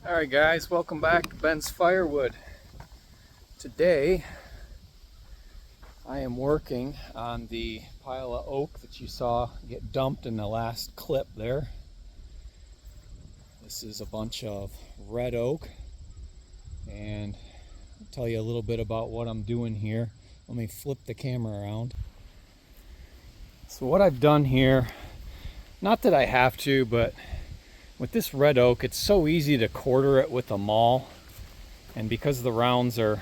Alright guys, welcome back to Ben's Firewood. Today I am working on the pile of oak that you saw get dumped in the last clip there. This is a bunch of red oak, and I'll tell you a little bit about what I'm doing here. Let me flip the camera around. So what I've done here, not that I have to, but with this red oak, it's so easy to quarter it with a maul, and because the rounds are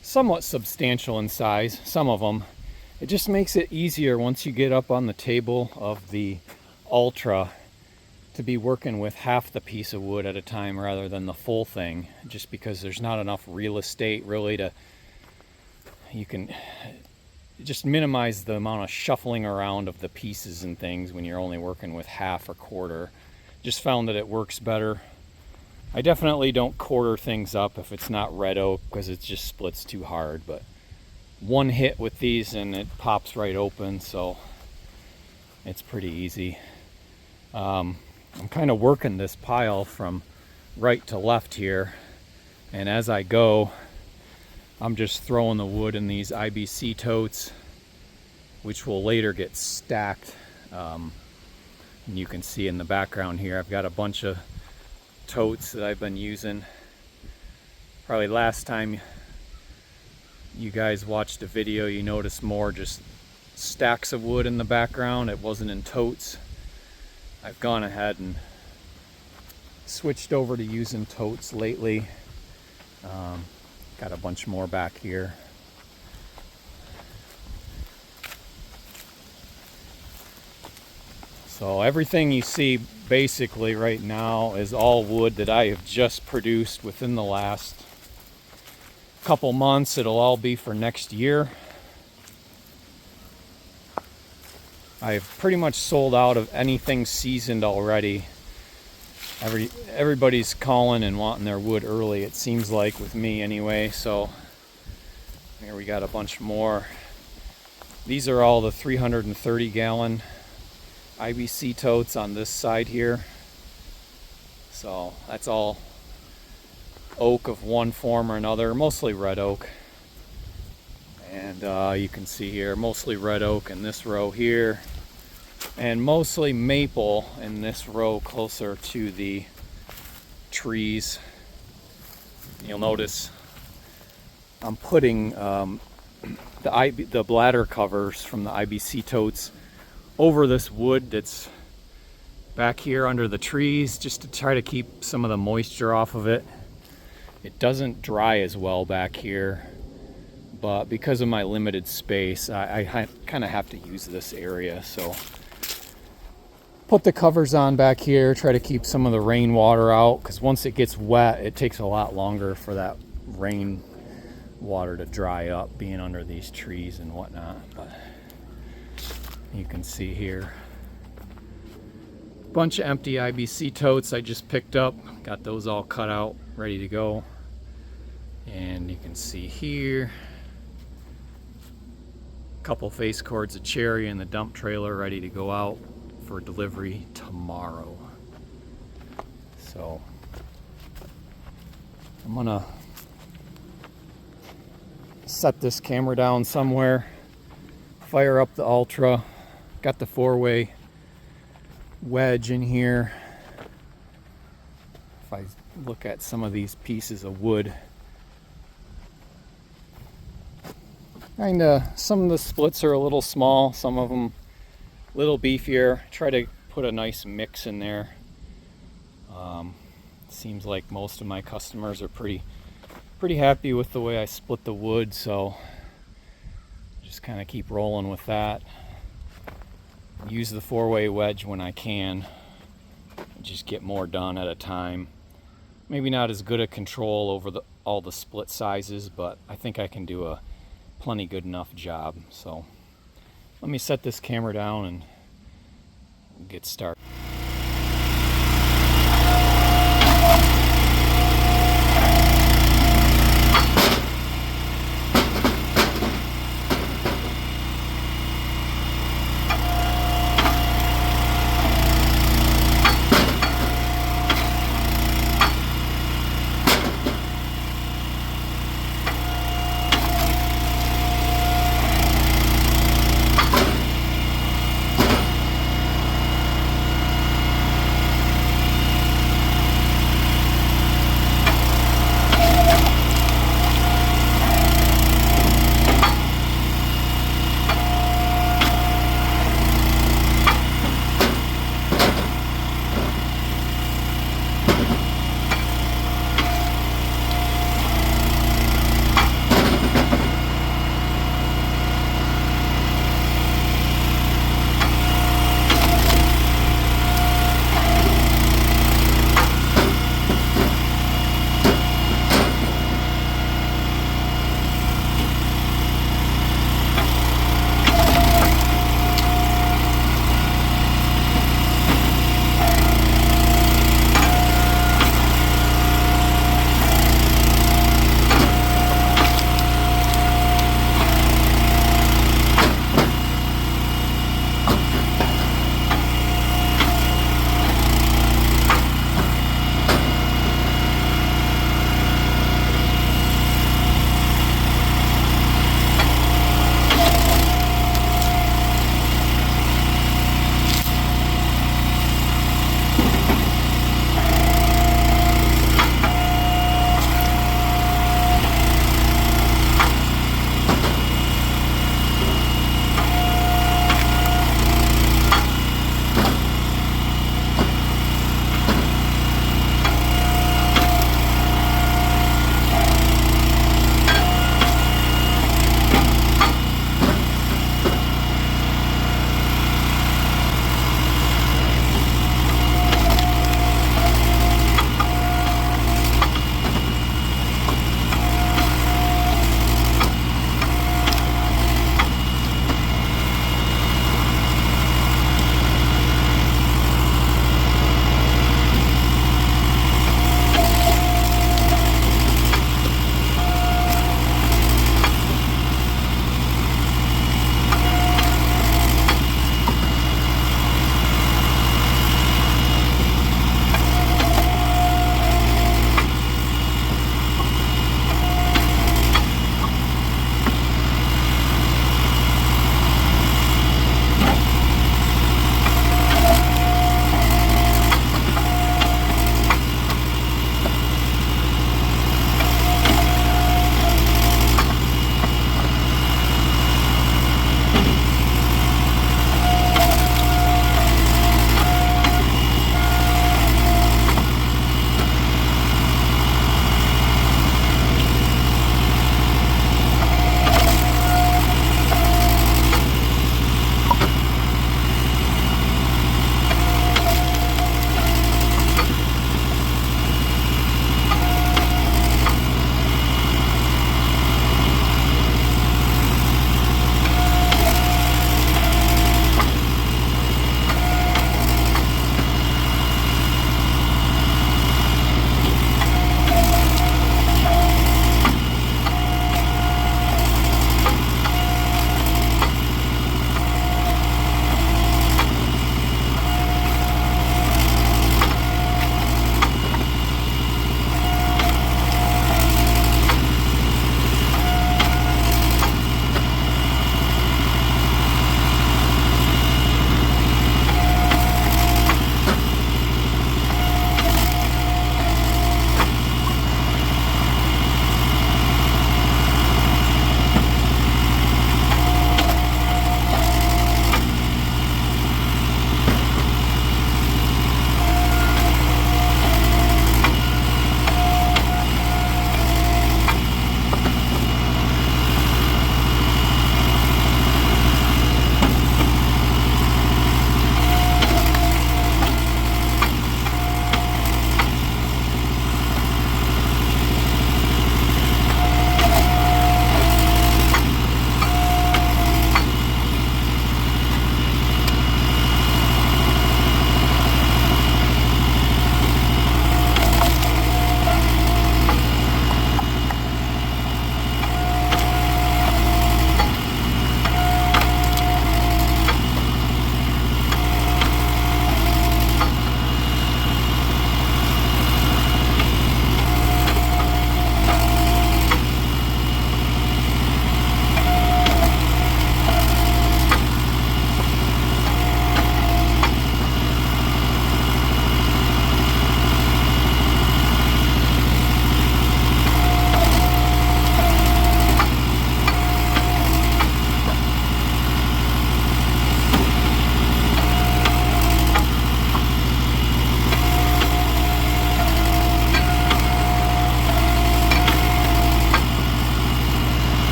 somewhat substantial in size, some of them, it just makes it easier once you get up on the table of the Ultra to be working with half the piece of wood at a time rather than the full thing, just because there's not enough real estate really to, you can just minimize the amount of shuffling around of the pieces and things when you're only working with half or quarter. Just found that it works better. I definitely don't quarter things up if it's not red oak, because it just splits too hard, but one hit with these and it pops right open, so it's pretty easy. I'm kind of working this pile from right to left here, and as I go I'm just throwing the wood in these IBC totes, which will later get stacked. And you can see in the background here I've got a bunch of totes that I've been using. Probably last time you guys watched a video, you noticed more just stacks of wood in the background. It wasn't in totes. I've gone ahead and switched over to using totes lately. Got a bunch more back here. So everything you see basically right now is all wood that I have just produced within the last couple months. It'll all be for next year. I've pretty much sold out of anything seasoned already. Everybody's calling and wanting their wood early, it seems like, with me anyway. So here we got a bunch more. These are all the 330 gallon IBC totes on this side here. So that's all oak of one form or another, mostly red oak. And you can see here, mostly red oak in this row here, and mostly maple in this row closer to the trees. You'll notice I'm putting the bladder covers from the IBC totes over this wood that's back here under the trees, just to try to keep some of the moisture off of it. It doesn't dry as well back here, but because of my limited space, I kind of have to use this area. So put the covers on back here, try to keep some of the rainwater out, because once it gets wet, it takes a lot longer for that rain water to dry up, being under these trees and whatnot. But you can see here, bunch of empty IBC totes I just picked up, got those all cut out, ready to go. And you can see here, a couple face cords of cherry in the dump trailer ready to go out for delivery tomorrow. So I'm gonna set this camera down somewhere, fire up the Ultra. Got the 4-way wedge in here. If I look at some of these pieces of wood, some of the splits are a little small, some of them a little beefier. Try to put a nice mix in there. Seems like most of my customers are pretty happy with the way I split the wood, so just kind of keep rolling with that. Use the 4-way wedge when I can. Just get more done at a time. Maybe not as good a control over all the split sizes, but I think I can do a plenty good enough job. So let me set this camera down and get started.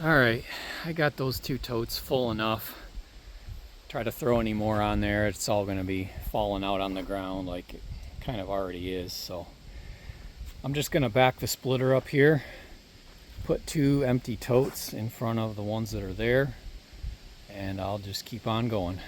Alright, I got those 2 totes full enough. Try to throw any more on there, it's all going to be falling out on the ground like it kind of already is. So I'm just going to back the splitter up here, put 2 empty totes in front of the ones that are there, and I'll just keep on going.